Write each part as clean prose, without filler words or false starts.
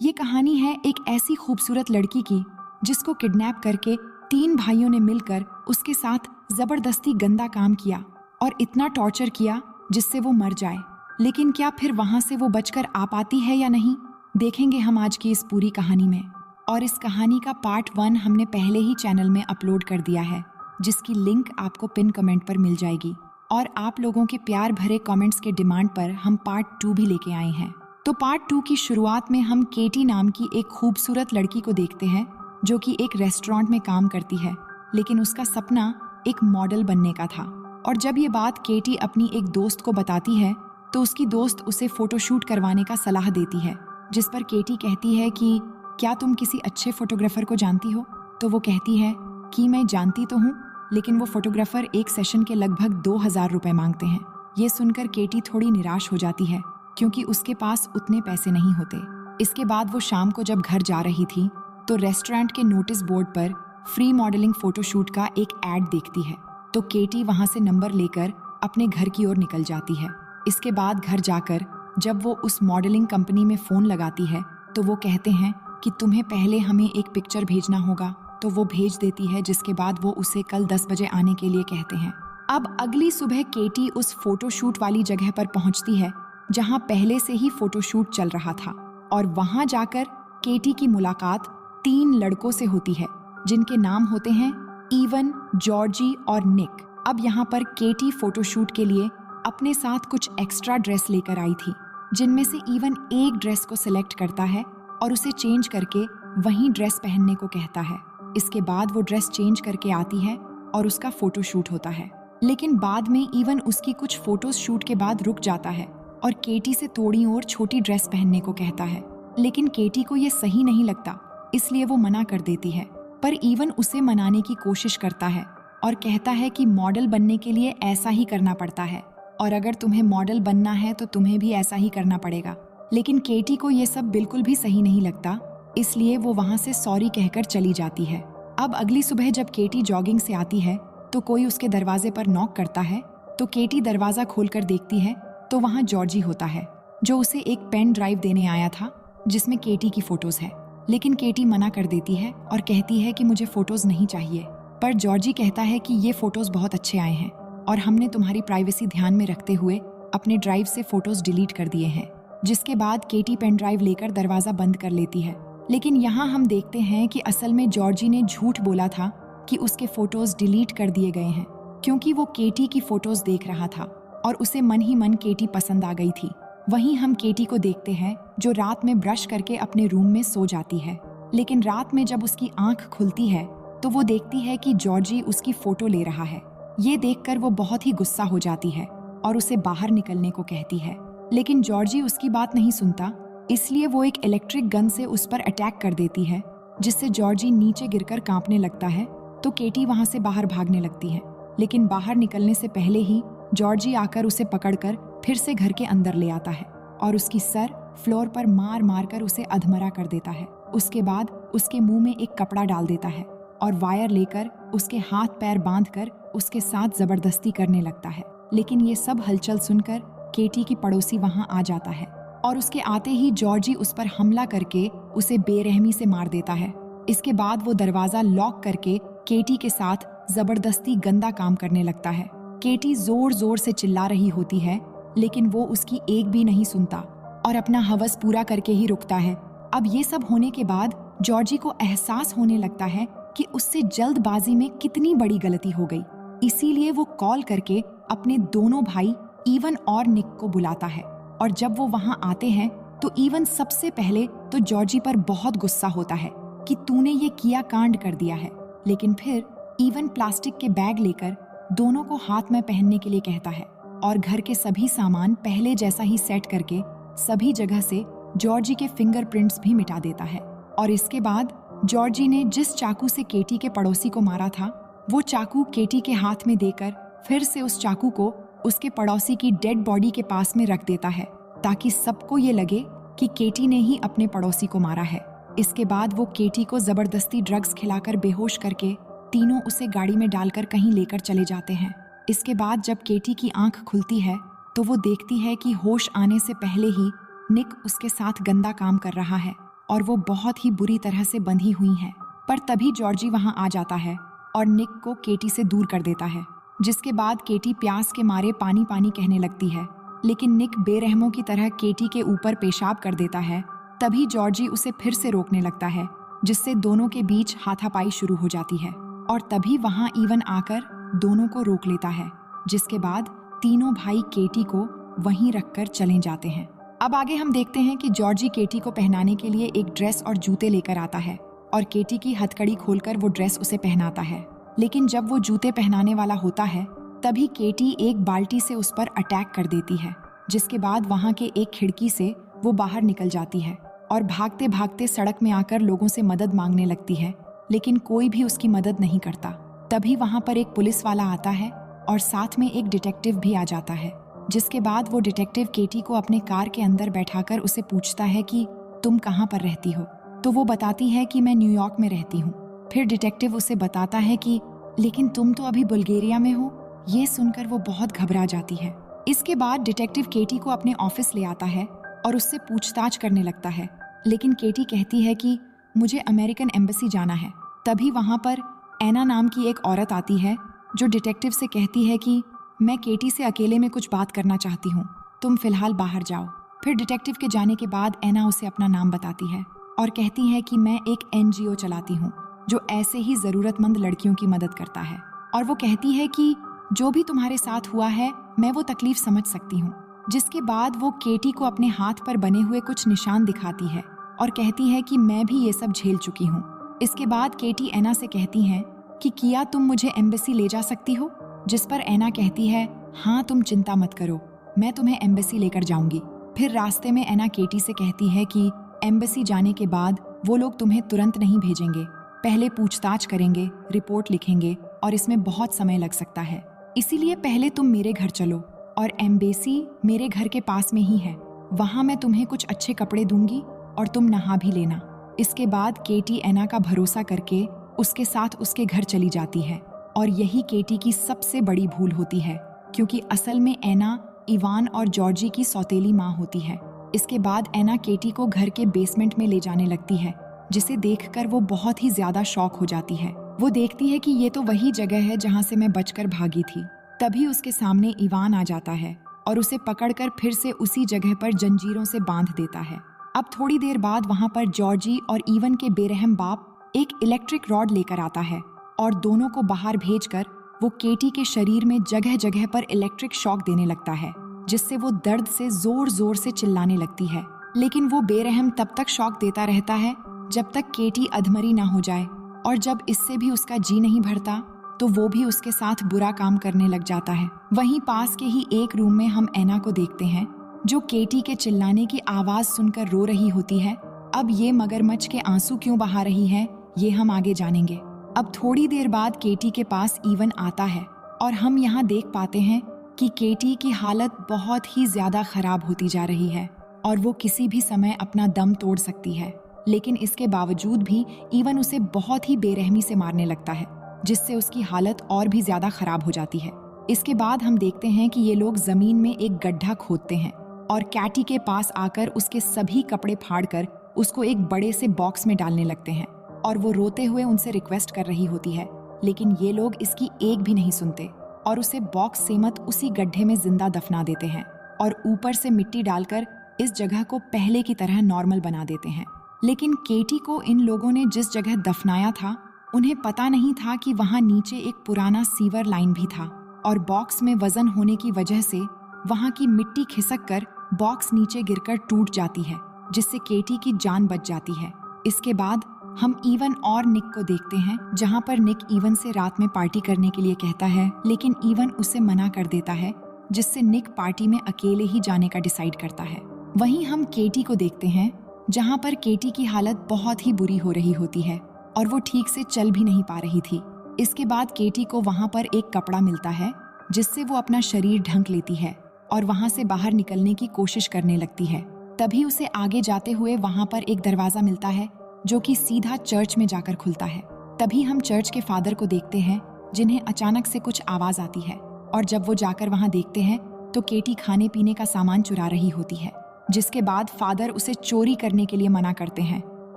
ये कहानी है एक ऐसी खूबसूरत लड़की की जिसको किडनैप करके 3 भाइयों ने मिलकर उसके साथ जबरदस्ती गंदा काम किया और इतना टॉर्चर किया जिससे वो मर जाए। लेकिन क्या फिर वहां से वो बचकर आ पाती है या नहीं, देखेंगे हम आज की इस पूरी कहानी में। और इस कहानी का पार्ट 1 हमने पहले ही चैनल में अपलोड कर दिया है, जिसकी लिंक आपको पिन कमेंट पर मिल जाएगी। और आप लोगों के प्यार भरे कमेंट्स के डिमांड पर हम पार्ट 2 भी लेके आए हैं। तो पार्ट 2 की शुरुआत में हम केटी नाम की एक खूबसूरत लड़की को देखते हैं जो कि एक रेस्टोरेंट में काम करती है, लेकिन उसका सपना एक मॉडल बनने का था। और जब ये बात केटी अपनी एक दोस्त को बताती है तो उसकी दोस्त उसे फोटोशूट करवाने का सलाह देती है, जिस पर केटी कहती है कि क्या तुम किसी अच्छे फोटोग्राफर को जानती हो? तो वो कहती है कि मैं जानती तो हूँ, लेकिन वो फोटोग्राफर एक सेशन के लगभग 2000 रुपए मांगते हैं। ये सुनकर केटी थोड़ी निराश हो जाती है क्योंकि उसके पास उतने पैसे नहीं होते। इसके बाद वो शाम को जब घर जा रही थी तो रेस्टोरेंट के नोटिस बोर्ड पर फ्री मॉडलिंग फोटोशूट का एक ऐड देखती है। तो केटी वहां से नंबर लेकर अपने घर की ओर निकल जाती है। इसके बाद घर जाकर जब वो उस मॉडलिंग कंपनी में फोन लगाती है तो वो कहते हैं कि तुम्हें पहले हमें एक पिक्चर भेजना होगा। तो वो भेज देती है, जिसके बाद वो उसे कल 10 बजे आने के लिए कहते हैं। अब अगली सुबह केटी उस फोटोशूट वाली जगह पर पहुंचती है जहां पहले से ही फोटोशूट चल रहा था। और वहां जाकर केटी की मुलाकात 3 लड़कों से होती है जिनके नाम होते हैं ईवन, जॉर्जी और निक। अब यहाँ पर केटी फोटोशूट के लिए अपने साथ कुछ एक्स्ट्रा ड्रेस लेकर आई थी, जिनमें से ईवन एक ड्रेस को सिलेक्ट करता है और उसे चेंज करके वही ड्रेस पहनने को कहता है। इसके बाद वो ड्रेस चेंज करके आती है और उसका फोटोशूट होता है। लेकिन बाद में ईवन उसकी कुछ फोटोज शूट के बाद रुक जाता है और केटी से थोड़ी और छोटी ड्रेस पहनने को कहता है। लेकिन केटी को ये सही नहीं लगता, इसलिए वो मना कर देती है। पर ईवन उसे मनाने की कोशिश करता है और कहता है कि मॉडल बनने के लिए ऐसा ही करना पड़ता है, और अगर तुम्हें मॉडल बनना है तो तुम्हें भी ऐसा ही करना पड़ेगा। लेकिन केटी को ये सब बिल्कुल भी सही नहीं लगता, इसलिए वो वहां से सॉरी कहकर चली जाती है। अब अगली सुबह जब केटी जॉगिंग से आती है तो कोई उसके दरवाजे पर नॉक करता है। तो केटी दरवाजा खोलकर देखती है तो वहां जॉर्जी होता है, जो उसे एक पेन ड्राइव देने आया था जिसमें केटी की फोटोज है। लेकिन केटी मना कर देती है और कहती है कि मुझे फोटोज नहीं चाहिए। पर जॉर्जी कहता है कि ये फोटोज बहुत अच्छे आए हैं और हमने तुम्हारी प्राइवेसी ध्यान में रखते हुए अपने ड्राइव से फोटोज डिलीट कर दिए हैं। जिसके बाद केटी पेन ड्राइव लेकर दरवाजा बंद कर लेती है। लेकिन यहाँ हम देखते हैं कि असल में जॉर्जी ने झूठ बोला था कि उसके फोटोज डिलीट कर दिए गए हैं, क्योंकि वो केटी की फोटोज देख रहा था और उसे मन ही मन केटी पसंद आ गई थी। वहीं हम केटी को देखते हैं जो रात में ब्रश करके अपने रूम में सो जाती है। लेकिन रात में जब उसकी आंख खुलती है तो वो देखती है कि जॉर्जी उसकी फोटो ले रहा है। ये देखकर वो बहुत ही गुस्सा हो जाती है और उसे बाहर निकलने को कहती है। लेकिन जॉर्जी उसकी बात नहीं सुनता, इसलिए वो एक इलेक्ट्रिक गन से उस पर अटैक कर देती है, जिससे जॉर्जी नीचे गिरकर कांपने लगता है। तो केटी वहां से बाहर भागने लगती है, लेकिन बाहर निकलने से पहले ही जॉर्जी आकर उसे पकड़कर फिर से घर के अंदर ले आता है और उसकी सर फ्लोर पर मार मार कर उसे अधमरा कर देता है। उसके बाद उसके मुंह में एक कपड़ा डाल देता है और वायर लेकर उसके हाथ पैर बांधकर उसके साथ जबरदस्ती करने लगता है। लेकिन ये सब हलचल सुनकर केटी की पड़ोसी वहां आ जाता है और उसके आते ही जॉर्जी उस पर हमला करके उसे बेरहमी से मार देता है। इसके बाद वो दरवाजा लॉक करके केटी के साथ जबरदस्ती गंदा काम करने लगता है। केटी जोर जोर से चिल्ला रही होती है, लेकिन वो उसकी एक भी नहीं सुनता और अपना हवस पूरा करके ही रुकता है। अब ये सब होने के बाद जॉर्जी को एहसास होने लगता है कि उससे जल्दबाजी में कितनी बड़ी गलती हो गई। इसीलिए वो कॉल करके अपने दोनों भाई ईवन और निक को बुलाता है। और जब वो वहां आते हैं तो ईवन सबसे पहले तो जॉर्जी पर बहुत गुस्सा होता है कि तूने ये किया कांड कर दिया है। लेकिन फिर ईवन प्लास्टिक के बैग लेकर दोनों को हाथ में पहनने के लिए कहता है और घर के सभी सामान पहले जैसा ही सेट करके सभी जगह से जॉर्जी के फिंगरप्रिंट्स भी मिटा देता है। और इसके बाद जॉर्जी ने जिस चाकू से केटी के पड़ोसी को मारा था, वो चाकू केटी के हाथ में देकर फिर से उस चाकू को उसके पड़ोसी की डेड बॉडी के पास में रख देता है, ताकि सबको ये लगे कि केटी ने ही अपने पड़ोसी को मारा है। इसके बाद वो केटी को जबरदस्ती ड्रग्स खिलाकर बेहोश करके तीनों उसे गाड़ी में डालकर कहीं लेकर चले जाते हैं। इसके बाद जब केटी की आंख खुलती है तो वो देखती है कि होश आने से पहले ही निक उसके साथ गंदा काम कर रहा है और वो बहुत ही बुरी तरह से बंधी हुई हैं। पर तभी जॉर्जी वहां आ जाता है और निक को केटी से दूर कर देता है, जिसके बाद केटी प्यास के मारे पानी पानी कहने लगती है। लेकिन निक बेरहमों की तरह केटी के ऊपर पेशाब कर देता है। तभी जॉर्जी उसे फिर से रोकने लगता है, जिससे दोनों के बीच हाथापाई शुरू हो जाती है। और तभी वहां इवन आकर दोनों को रोक लेता है, जिसके बाद तीनों भाई केटी को वहीं रखकर चले जाते हैं। अब आगे हम देखते हैं कि जॉर्जी केटी को पहनाने के लिए एक ड्रेस और जूते लेकर आता है और केटी की हथकड़ी खोलकर वो ड्रेस उसे पहनाता है। लेकिन जब वो जूते पहनाने वाला होता है तभी केटी एक बाल्टी से उस पर अटैक कर देती है, जिसके बाद वहां के एक खिड़की से वो बाहर निकल जाती है और भागते भागते सड़क में आकर लोगों से मदद मांगने लगती है। लेकिन कोई भी उसकी मदद नहीं करता। तभी वहां पर एक पुलिस वाला आता है और साथ में एक डिटेक्टिव भी आ जाता है, जिसके बाद वो डिटेक्टिव केटी को अपने कार के अंदर बैठाकर उसे पूछता है कि तुम कहाँ पर रहती हो। तो वो बताती है कि मैं न्यूयॉर्क में रहती हूँ। फिर डिटेक्टिव उसे बताता है कि लेकिन तुम तो अभी बुल्गारिया में हो। ये सुनकर वो बहुत घबरा जाती है। इसके बाद डिटेक्टिव केटी को अपने ऑफिस ले आता है और उससे पूछताछ करने लगता है। लेकिन केटी कहती है कि मुझे अमेरिकन एम्बेसी जाना है। तभी वहां पर एना नाम की एक औरत आती है जो डिटेक्टिव से कहती है कि मैं केटी से अकेले में कुछ बात करना चाहती हूँ, तुम फिलहाल बाहर जाओ। फिर डिटेक्टिव के जाने के बाद एना उसे अपना नाम बताती है और कहती है कि मैं एक NGO चलाती हूँ जो ऐसे ही जरूरतमंद लड़कियों की मदद करता है। और वो कहती है कि जो भी तुम्हारे साथ हुआ है मैं वो तकलीफ समझ सकती हूँ। जिसके बाद वो केटी को अपने हाथ पर बने हुए कुछ निशान दिखाती है और कहती है कि मैं भी ये सब झेल चुकी हूँ। इसके बाद केटी एना से कहती हैं कि किया तुम मुझे एम्बेसी ले जा सकती हो। जिस पर एना कहती है हाँ तुम चिंता मत करो, मैं तुम्हें एम्बेसी लेकर जाऊंगी। फिर रास्ते में एना केटी से कहती है कि एम्बेसी जाने के बाद वो लोग तुम्हें तुरंत नहीं भेजेंगे, पहले पूछताछ करेंगे, रिपोर्ट लिखेंगे और इसमें बहुत समय लग सकता है। इसीलिए पहले तुम मेरे घर चलो और एम्बेसी मेरे घर के पास में ही है। वहां मैं तुम्हें कुछ अच्छे कपड़े दूंगी और तुम नहा भी लेना। इसके बाद केटी एना का भरोसा करके उसके साथ उसके घर चली जाती है और यही केटी की सबसे बड़ी भूल होती है, क्योंकि असल में एना इवान और जॉर्जी की सौतेली माँ होती है। इसके बाद एना केटी को घर के बेसमेंट में ले जाने लगती है, जिसे देखकर वो बहुत ही ज्यादा शॉक हो जाती है। वो देखती है कि ये तो वही जगह है जहाँ से मैं बचकर भागी थी। तभी उसके सामने इवान आ जाता है और उसे पकड़कर फिर से उसी जगह पर जंजीरों से बांध देता है। अब थोड़ी देर बाद वहाँ पर जॉर्जी और इवन के बेरहम बाप एक इलेक्ट्रिक रॉड लेकर आता है और दोनों को बाहर भेजकर वो केटी के शरीर में जगह जगह पर इलेक्ट्रिक शॉक देने लगता है, जिससे वो दर्द से जोर जोर से चिल्लाने लगती है। लेकिन वो बेरहम तब तक शॉक देता रहता है जब तक केटी अधमरी ना हो जाए, और जब इससे भी उसका जी नहीं भरता तो वो भी उसके साथ बुरा काम करने लग जाता है। वहीं पास के ही एक रूम में हम एना को देखते हैं जो केटी के चिल्लाने की आवाज सुनकर रो रही होती है। अब ये मगरमच्छ के आंसू क्यों बहा रही है ये हम आगे जानेंगे। अब थोड़ी देर बाद केटी के पास इवन आता है और हम यहाँ देख पाते हैं कि केटी की हालत बहुत ही ज्यादा खराब होती जा रही है और वो किसी भी समय अपना दम तोड़ सकती है। लेकिन इसके बावजूद भी इवन उसे बहुत ही बेरहमी से मारने लगता है, जिससे उसकी हालत और भी ज्यादा खराब हो जाती है। इसके बाद हम देखते हैं कि ये लोग जमीन में एक गड्ढा खोदते हैं और कैटी के पास आकर उसके सभी कपड़े फाड़कर उसको एक बड़े से बॉक्स में डालने लगते हैं और वो रोते हुए उनसे रिक्वेस्ट कर रही होती है। लेकिन ये लोग इसकी एक भी नहीं सुनते और उसे बॉक्स सेमत उसी गड्ढे में जिंदा दफना देते हैं और ऊपर से मिट्टी डालकर इस जगह को पहले की तरह नॉर्मल बना देते हैं। लेकिन केटी को इन लोगों ने जिस जगह दफनाया था उन्हें पता नहीं था कि वहां नीचे एक पुराना सीवर लाइन भी था और बॉक्स में वजन होने की वजह से वहां की मिट्टी खिसक कर बॉक्स नीचे गिरकर टूट जाती है, जिससे केटी की जान बच जाती है। इसके बाद हम इवन और निक को देखते हैं, जहां पर निक इवन से रात में पार्टी करने के लिए कहता है, लेकिन इवन उसे मना कर देता है, जिससे निक पार्टी में अकेले ही जाने का डिसाइड करता है। वहीं हम केटी को देखते हैं, जहां पर केटी की हालत बहुत ही बुरी हो रही होती है और वो ठीक से चल भी नहीं पा रही थी। इसके बाद केटी को वहां पर एक कपड़ा मिलता है, जिससे वो अपना शरीर ढक लेती है और वहां से बाहर निकलने की कोशिश करने लगती है। तभी उसे आगे जाते हुए वहां पर एक दरवाजा मिलता है जो कि सीधा चर्च में जाकर खुलता है। तभी हम चर्च के फादर को देखते हैं, जिन्हें अचानक से कुछ आवाज आती है और जब वो जाकर वहां देखते हैं तो केटी खाने पीने का सामान चुरा रही होती है। जिसके बाद फादर उसे चोरी करने के लिए मना करते हैं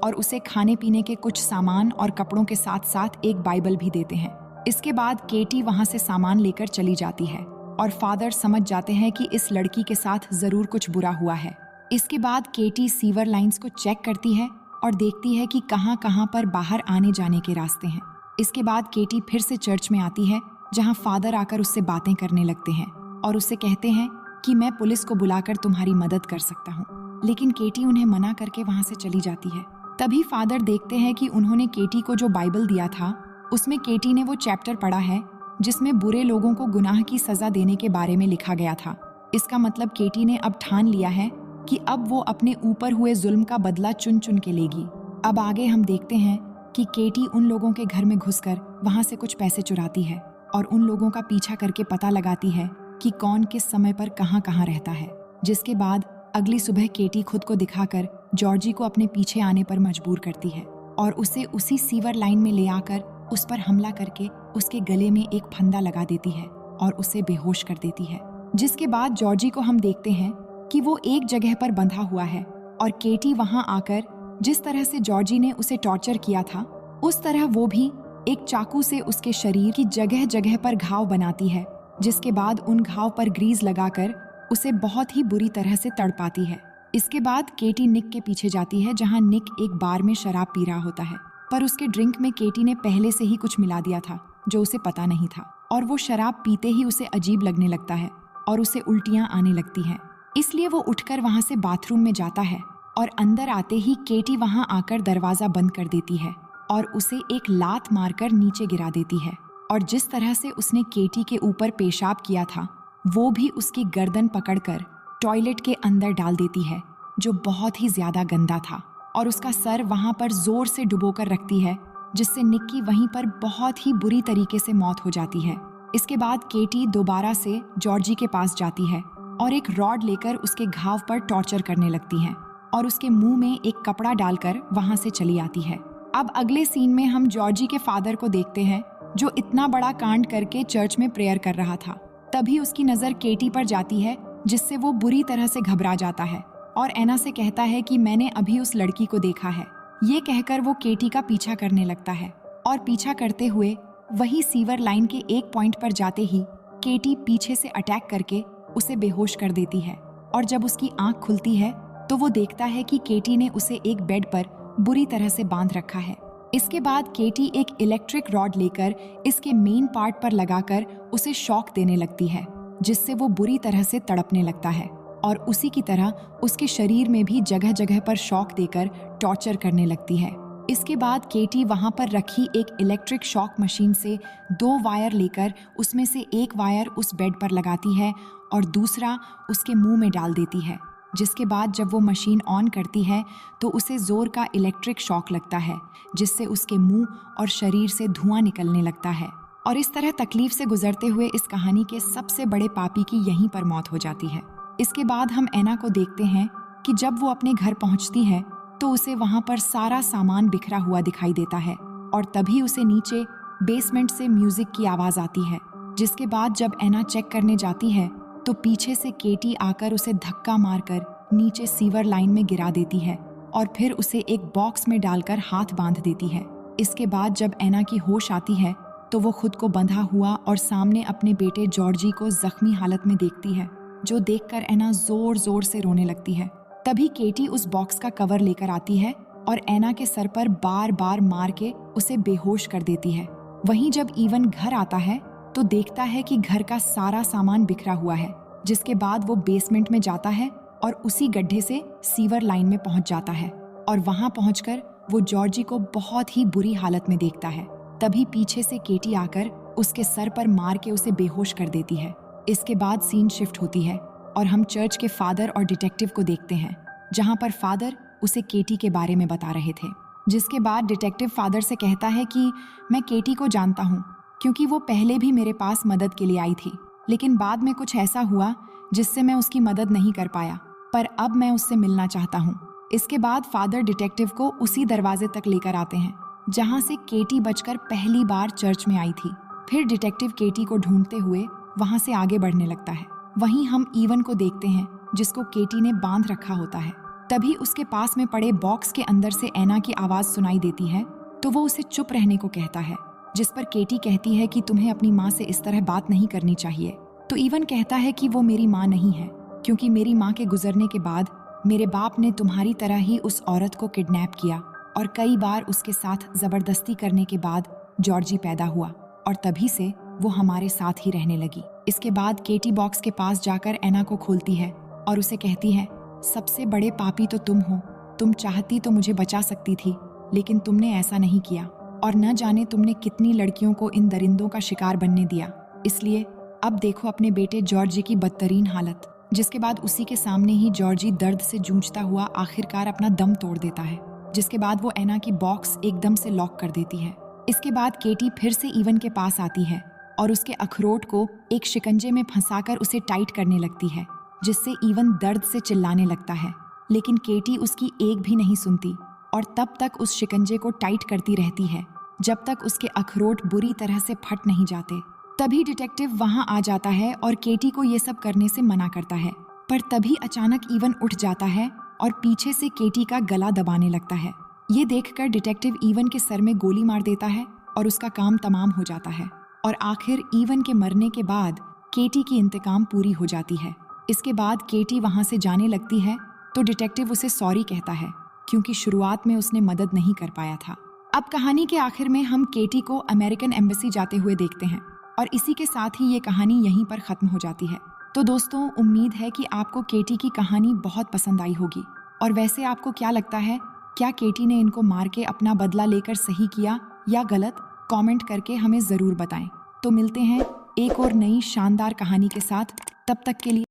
और उसे खाने पीने के कुछ सामान और कपड़ों के साथ साथ एक बाइबल भी देते हैं। इसके बाद केटी वहां से सामान लेकर चली जाती है और फादर समझ जाते हैं कि इस लड़की के साथ जरूर कुछ बुरा हुआ है। इसके बाद केटी सीवर लाइंस को चेक करती है और देखती है कि कहां कहां पर बाहर आने जाने के रास्ते हैं। इसके बाद केटी फिर से चर्च में आती है, जहां फादर आकर उससे बातें करने लगते हैं और उससे कहते हैं कि मैं पुलिस को बुलाकर तुम्हारी मदद कर सकता हूँ, लेकिन केटी उन्हें मना करके वहां से चली जाती है। तभी फादर देखते हैं कि उन्होंने केटी को जो बाइबल दिया था उसमें केटी ने वो चैप्टर पढ़ा है जिसमें बुरे लोगों को गुनाह की सजा देने के बारे में लिखा गया था। इसका मतलब केटी ने अब ठान लिया है कि अब वो अपने ऊपर हुए जुल्म का बदला चुन चुन के लेगी। अब आगे हम देखते हैं कि केटी उन लोगों के घर में घुसकर वहां से कुछ पैसे चुराती है और उन लोगों का पीछा करके पता लगाती है कि कौन किस समय पर कहां कहां रहता है। जिसके बाद अगली सुबह केटी खुद को दिखाकर जॉर्जी को अपने पीछे आने पर मजबूर करती है और उसे उसी सीवर लाइन में ले आकर उस पर हमला करके उसके गले में एक फंदा लगा देती है और उसे बेहोश कर देती है। जिसके बाद जॉर्जी को हम देखते हैं कि वो एक जगह पर बंधा हुआ है और केटी वहां आकर जिस तरह से जॉर्जी ने उसे टॉर्चर किया था उस तरह वो भी एक चाकू से उसके शरीर की जगह जगह पर घाव बनाती है। जिसके बाद उन घाव पर ग्रीस लगाकर उसे बहुत ही बुरी तरह से तड़पाती है। इसके बाद केटी निक के पीछे जाती है, जहां निक एक बार में शराब पी रहा होता है, पर उसके ड्रिंक में केटी ने पहले से ही कुछ मिला दिया था जो उसे पता नहीं था और वो शराब पीते ही उसे अजीब लगने लगता है और उसे उल्टियां आने लगती हैं। इसलिए वो उठकर वहां से बाथरूम में जाता है और अंदर आते ही केटी वहां आकर दरवाजा बंद कर देती है और उसे एक लात मारकर नीचे गिरा देती है और जिस तरह से उसने केटी के ऊपर पेशाब किया था वो भी उसकी गर्दन पकड़कर टॉयलेट के अंदर डाल देती है, जो बहुत ही ज्यादा गंदा था, और उसका सर वहां पर जोर से डुबोकर रखती है, जिससे निक की वहीं पर बहुत ही बुरी तरीके से मौत हो जाती है। इसके बाद केटी दोबारा से जॉर्जी के पास जाती है और एक रॉड लेकर उसके घाव पर टॉर्चर करने लगती है और उसके मुंह में एक कपड़ा डालकर वहां से चली आती है। अब अगले सीन में हम जॉर्जी के फादर को देखते हैं, जो इतना बड़ा कांड करके चर्च में प्रेयर कर रहा था। तभी उसकी नजर केटी पर जाती है, जिससे वो बुरी तरह से घबरा जाता है और एना से कहता है कि मैंने अभी उस लड़की को देखा है। ये कहकर वो केटी का पीछा करने लगता है और पीछा करते हुए वही सीवर लाइन के एक पॉइंट पर जाते ही केटी पीछे से अटैक करके उसे बेहोश कर देती है और जब उसकी आंख खुलती है तो वो देखता है कि केटी ने उसे एक बेड पर बुरी तरह से बांध रखा है। इसके बाद केटी एक इलेक्ट्रिक रॉड लेकर इसके मेन पार्ट पर लगाकर उसे शॉक देने लगती है, जिससे वो बुरी तरह से तड़पने लगता है और उसी की तरह उसके शरीर में भी जगह जगह पर शॉक देकर टॉर्चर करने लगती है। इसके बाद केटी वहां पर रखी एक इलेक्ट्रिक शॉक मशीन से 2 वायर लेकर उसमें से एक वायर उस बेड पर लगाती है और दूसरा उसके मुंह में डाल देती है। जिसके बाद जब वो मशीन ऑन करती है तो उसे जोर का इलेक्ट्रिक शॉक लगता है, जिससे उसके मुंह और शरीर से धुआं निकलने लगता है और इस तरह तकलीफ से गुजरते हुए इस कहानी के सबसे बड़े पापी की यहीं पर मौत हो जाती है। इसके बाद हम एना को देखते हैं कि जब वो अपने घर पहुंचती है तो उसे वहां पर सारा सामान बिखरा हुआ दिखाई देता है और तभी उसे नीचे बेसमेंट से म्यूजिक की आवाज आती है। जिसके बाद जब एना चेक करने जाती है तो पीछे से केटी आकर उसे धक्का मारकर नीचे सीवर लाइन में गिरा देती है और फिर उसे एक बॉक्स में डालकर हाथ बांध देती है। इसके बाद जब एना की होश आती है तो वो खुद को बंधा हुआ और सामने अपने बेटे जॉर्जी को जख्मी हालत में देखती है, जो देखकर एना जोर जोर से रोने लगती है। तभी केटी उस बॉक्स का कवर लेकर आती है और एना के सर पर बार बार मार के उसे बेहोश कर देती है। वहीं जब इवन घर आता है तो देखता है कि घर का सारा सामान बिखरा हुआ है। जिसके बाद वो बेसमेंट में जाता है और उसी गड्ढे से सीवर लाइन में पहुंच जाता है और वहां पहुंचकर वो जॉर्जी को बहुत ही बुरी हालत में देखता है। तभी पीछे से केटी आकर उसके सर पर मार के उसे बेहोश कर देती है। इसके बाद सीन शिफ्ट होती है और हम चर्च के फादर और डिटेक्टिव को देखते हैं, जहां पर फादर उसे केटी के बारे में बता रहे थे। जिसके बाद डिटेक्टिव फादर से कहता है कि मैं केटी को जानता हूँ, क्योंकि वो पहले भी मेरे पास मदद के लिए आई थी, लेकिन बाद में कुछ ऐसा हुआ जिससे मैं उसकी मदद नहीं कर पाया, पर अब मैं उससे मिलना चाहता हूँ। इसके बाद फादर डिटेक्टिव को उसी दरवाजे तक लेकर आते हैं जहाँ से केटी बचकर पहली बार चर्च में आई थी। फिर डिटेक्टिव केटी को ढूंढते हुए वहाँ से आगे बढ़ने लगता है। वहीं हम इवन को देखते हैं जिसको केटी ने बांध रखा होता है। तभी उसके पास में पड़े बॉक्स के अंदर से एना की आवाज सुनाई देती है, तो वो उसे चुप रहने को कहता है, जिस पर केटी कहती है कि तुम्हें अपनी माँ से इस तरह बात नहीं करनी चाहिए। तो इवन कहता है कि वो मेरी माँ नहीं है, क्योंकि मेरी माँ के गुजरने के बाद मेरे बाप ने तुम्हारी तरह ही उस औरत को किडनैप किया और कई बार उसके साथ जबरदस्ती करने के बाद जॉर्जी पैदा हुआ और तभी से वो हमारे साथ ही रहने लगी। इसके बाद केटी बॉक्स के पास जाकर एना को खोलती है और उसे कहती है, सबसे बड़े पापी तो तुम हो। तुम चाहती तो मुझे बचा सकती थी, लेकिन तुमने ऐसा नहीं किया और न जाने तुमने कितनी लड़कियों को इन दरिंदों का शिकार बनने दिया। इसलिए अब देखो अपने बेटे जॉर्जी की बदतरीन हालत। जिसके बाद उसी के सामने ही जॉर्जी दर्द से जूझता हुआ आखिरकार अपना दम तोड़ देता है, जिसके बाद वो एना की बॉक्स एकदम से लॉक कर देती है। इसके बाद केटी फिर से इवन के पास आती है और उसके अखरोट को एक शिकंजे में फंसाकर उसे टाइट करने लगती है, जिससे इवन दर्द से चिल्लाने लगता है। लेकिन केटी उसकी एक भी नहीं सुनती और तब तक उस शिकंजे को टाइट करती रहती है जब तक उसके अखरोट बुरी तरह से फट नहीं जाते। तभी डिटेक्टिव वहां आ जाता है और केटी को ये सब करने से मना करता है, पर तभी अचानक इवन उठ जाता है और पीछे से केटी का गला दबाने लगता है। ये देखकर डिटेक्टिव इवन के सर में गोली मार देता है और उसका काम तमाम हो जाता है और आखिर इवन के मरने के बाद केटी की इंतकाम पूरी हो जाती है। इसके बाद केटी वहां से जाने लगती है तो डिटेक्टिव उसे सॉरी कहता है, क्योंकि शुरुआत में उसने मदद नहीं कर पाया था। अब कहानी के आखिर में हम केटी को अमेरिकन एम्बेसी जाते हुए देखते हैं और इसी के साथ ही ये कहानी यहीं पर खत्म हो जाती है। तो दोस्तों, उम्मीद है कि आपको केटी की कहानी बहुत पसंद आई होगी। और वैसे आपको क्या लगता है, क्या केटी ने इनको मार के अपना बदला लेकर सही किया या गलत? कमेंट करके हमें ज़रूर बताएं। तो मिलते हैं एक और नई शानदार कहानी के साथ, तब तक के लिए